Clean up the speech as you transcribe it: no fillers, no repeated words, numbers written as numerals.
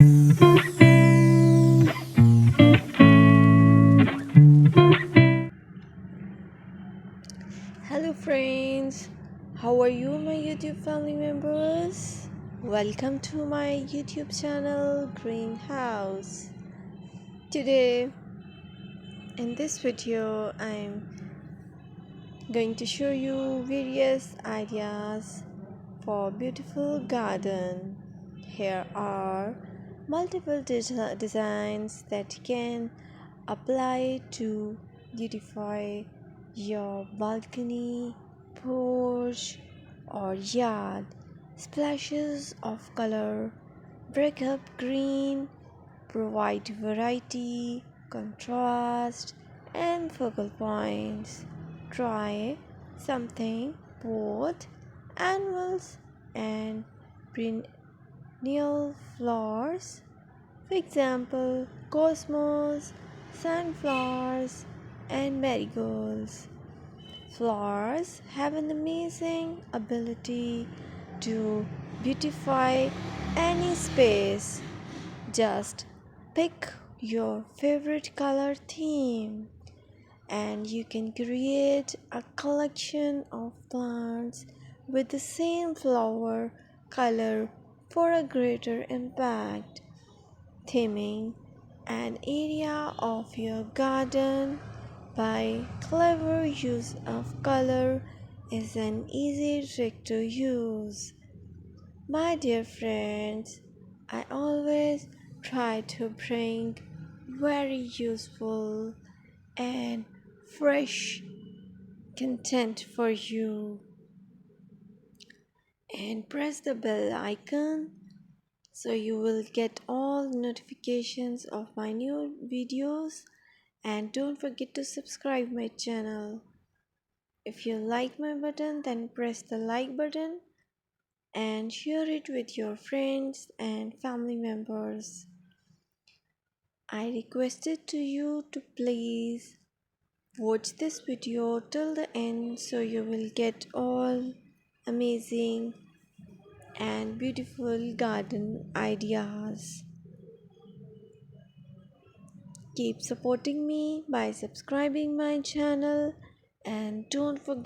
Hello, friends. How are you, my YouTube family members? Welcome to my YouTube channel, Greenhouse. Today, in this video, I'm going to show you various ideas for beautiful garden. Here are multiple designs that can apply to beautify your balcony, porch, or yard. Splashes of color break up green, provide variety, contrast, and focal points. Try something both annuals and perennial flowers. For example, cosmos, sunflowers, and marigolds. Flowers have an amazing ability to beautify any space. Just pick your favorite color theme and you can create a collection of plants with the same flower color for a greater impact. Theming an area of your garden by clever use of color is an easy trick to use. My dear friends, I always try to bring very useful and fresh content for you, and press the bell icon so you will get all notifications of my new videos, and don't forget to subscribe my channel. If you like my button, then press the like button and share it with your friends and family members. I requested to you to please watch this video till the end so you will get all amazing and beautiful garden ideas. Keep supporting me by subscribing my channel and don't forget